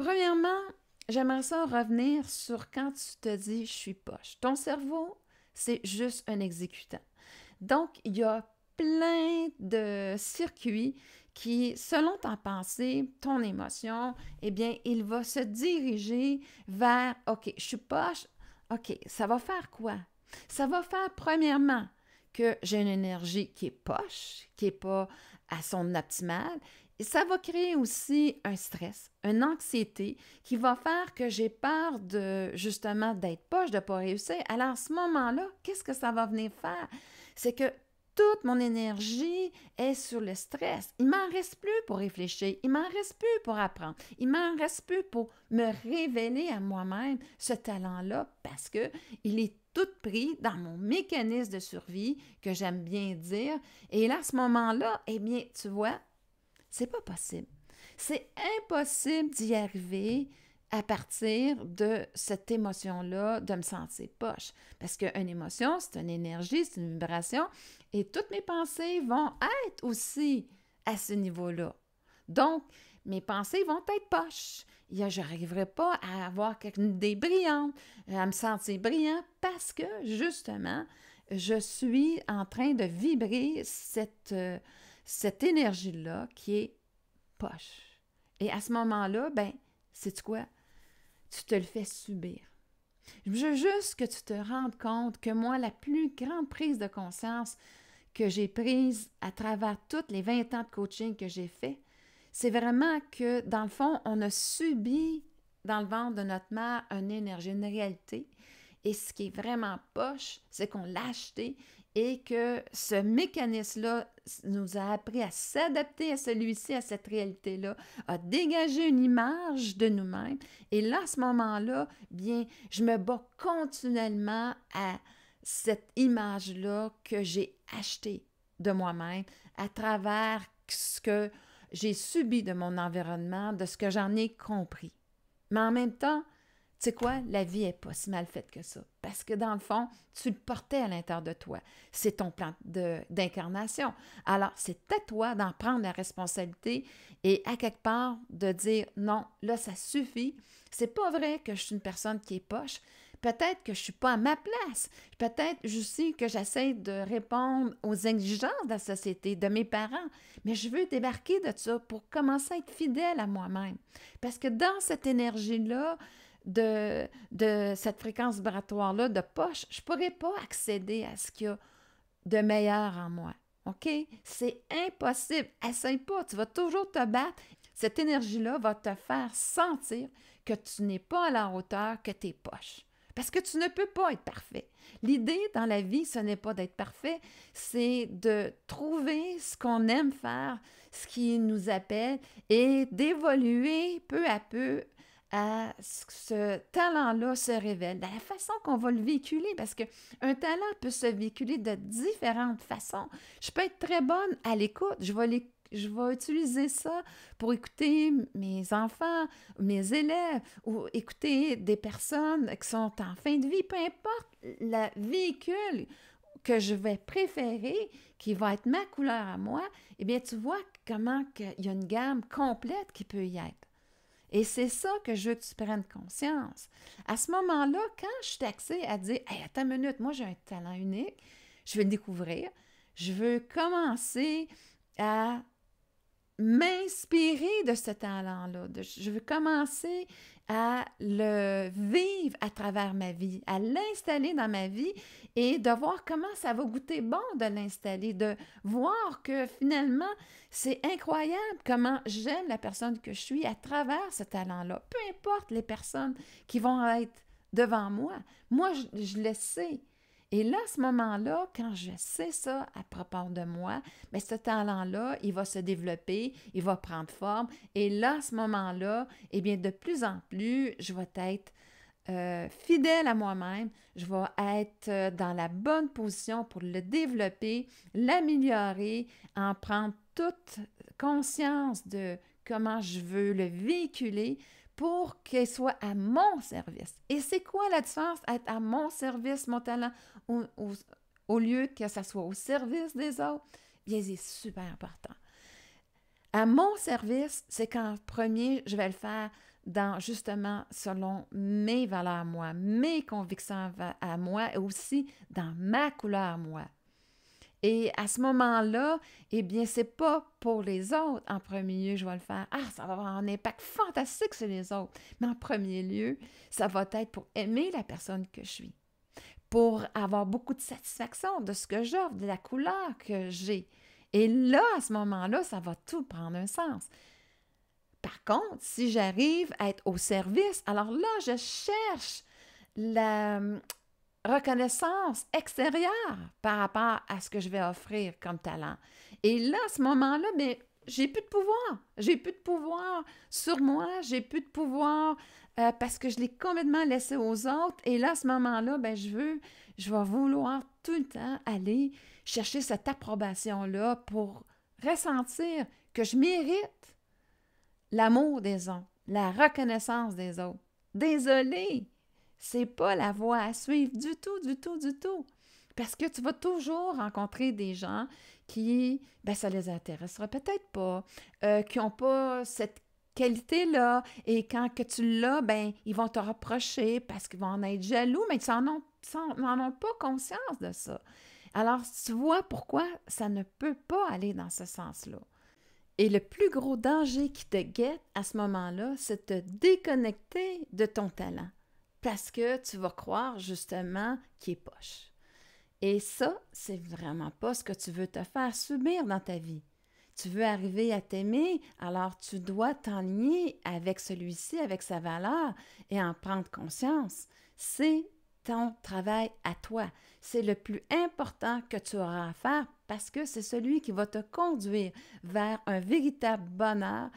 Premièrement, j'aimerais ça revenir sur quand tu te dis « je suis poche ». Ton cerveau, c'est juste un exécutant. Donc, il y a plein de circuits qui, selon ta pensée, ton émotion, eh bien, il va se diriger vers « OK, je suis poche, OK, ça va faire quoi? » Ça va faire, premièrement, que j'ai une énergie qui est poche, qui n'est pas à son optimal. Et ça va créer aussi un stress, une anxiété qui va faire que j'ai peur de, justement, d'être poche, de ne pas réussir. Alors, à ce moment-là, qu'est-ce que ça va venir faire? C'est que toute mon énergie est sur le stress. Il m'en reste plus pour réfléchir, il m'en reste plus pour apprendre, il m'en reste plus pour me révéler à moi-même ce talent-là parce que il est tout pris dans mon mécanisme de survie que j'aime bien dire. Et là, à ce moment-là, eh bien, tu vois, c'est pas possible. C'est impossible d'y arriver à partir de cette émotion-là, de me sentir poche. Parce qu'une émotion, c'est une énergie, c'est une vibration, et toutes mes pensées vont être aussi à ce niveau-là. Donc, mes pensées vont être poches. Je n'arriverai pas à avoir une idée brillante, à me sentir brillant, parce que, justement, je suis en train de vibrer cette énergie-là qui est poche. Et à ce moment-là, ben, sais-tu quoi? Tu te le fais subir. Je veux juste que tu te rendes compte que moi, la plus grande prise de conscience que j'ai prise à travers toutes les 20 ans de coaching que j'ai fait, c'est vraiment que, dans le fond, on a subi dans le ventre de notre mère une énergie, une réalité. Et ce qui est vraiment poche, c'est qu'on l'a acheté et que ce mécanisme-là nous a appris à s'adapter à celui-ci, à cette réalité-là, à dégager une image de nous-mêmes. Et là, à ce moment-là, bien, je me bats continuellement à cette image-là que j'ai achetée de moi-même à travers ce que j'ai subi de mon environnement, de ce que j'en ai compris. Mais en même temps, tu sais quoi? La vie n'est pas si mal faite que ça. Parce que dans le fond, tu le portais à l'intérieur de toi. C'est ton plan d'incarnation. Alors, c'est à toi d'en prendre la responsabilité et à quelque part de dire non, là, ça suffit. C'est pas vrai que je suis une personne qui est poche. Peut-être que je ne suis pas à ma place. Peut-être aussi que j'essaie de répondre aux exigences de la société, de mes parents. Mais je veux débarquer de ça pour commencer à être fidèle à moi-même. Parce que dans cette énergie-là, de cette fréquence vibratoire-là de poche, je ne pourrais pas accéder à ce qu'il y a de meilleur en moi. OK? C'est impossible. Essaye pas. Tu vas toujours te battre. Cette énergie-là va te faire sentir que tu n'es pas à la hauteur, que tu es poche. Parce que tu ne peux pas être parfait. L'idée dans la vie, ce n'est pas d'être parfait, c'est de trouver ce qu'on aime faire, ce qui nous appelle, et d'évoluer peu à peu à ce que ce talent-là se révèle, de la façon qu'on va le véhiculer, parce qu'un talent peut se véhiculer de différentes façons. Je peux être très bonne à l'écoute, je vais utiliser ça pour écouter mes enfants, mes élèves, ou écouter des personnes qui sont en fin de vie, peu importe le véhicule que je vais préférer, qui va être ma couleur à moi, eh bien, tu vois comment il y a une gamme complète qui peut y être. Et c'est ça que je veux que tu prennes conscience. À ce moment-là, quand je suis taxée à dire « Hey, attends une minute, moi j'ai un talent unique, je vais le découvrir, je veux commencer à m'inspirer de ce talent-là. Je veux commencer à le vivre à travers ma vie, à l'installer dans ma vie et de voir comment ça va goûter bon de l'installer, de voir que finalement, c'est incroyable comment j'aime la personne que je suis à travers ce talent-là. Peu importe les personnes qui vont être devant moi, je le sais. Et là, à ce moment-là, quand je sais ça à propos de moi, bien, ce talent-là, il va se développer, il va prendre forme. Et là, à ce moment-là, eh bien, de plus en plus, je vais être fidèle à moi-même, je vais être dans la bonne position pour le développer, l'améliorer, en prendre toute conscience de comment je veux le véhiculer pour qu'il soit à mon service. Et c'est quoi la différence être à mon service, mon talent, au lieu que ça soit au service des autres? Bien, c'est super important. À mon service, c'est qu'en premier, je vais le faire dans justement selon mes valeurs à moi, mes convictions à moi et aussi dans ma couleur à moi. Et à ce moment-là, eh bien, c'est pas pour les autres en premier lieu, je vais le faire. Ah, ça va avoir un impact fantastique sur les autres. Mais en premier lieu, ça va être pour aimer la personne que je suis, pour avoir beaucoup de satisfaction de ce que j'offre, de la couleur que j'ai. Et là, à ce moment-là, ça va tout prendre un sens. Par contre, si j'arrive à être au service, alors là, je cherche la reconnaissance extérieure par rapport à ce que je vais offrir comme talent. Et là, à ce moment-là, mais j'ai plus de pouvoir. J'ai plus de pouvoir sur moi, j'ai plus de pouvoir parce que je l'ai complètement laissé aux autres. Et là, à ce moment-là, ben, je vais vouloir tout le temps aller chercher cette approbation-là pour ressentir que je mérite l'amour des autres, la reconnaissance des autres. Désolée, c'est pas la voie à suivre du tout, du tout, du tout. Parce que tu vas toujours rencontrer des gens qui, ben ça les intéressera peut-être pas, qui n'ont pas cette qualité-là, et quand que tu l'as, ben ils vont te reprocher parce qu'ils vont en être jaloux, mais ils n'en ont pas conscience de ça. Alors, tu vois pourquoi ça ne peut pas aller dans ce sens-là. Et le plus gros danger qui te guette à ce moment-là, c'est de te déconnecter de ton talent. Parce que tu vas croire justement qu'il est poche. Et ça, c'est vraiment pas ce que tu veux te faire subir dans ta vie. Tu veux arriver à t'aimer, alors tu dois t'enligner avec celui-ci, avec sa valeur et en prendre conscience. C'est ton travail à toi. C'est le plus important que tu auras à faire parce que c'est celui qui va te conduire vers un véritable bonheur,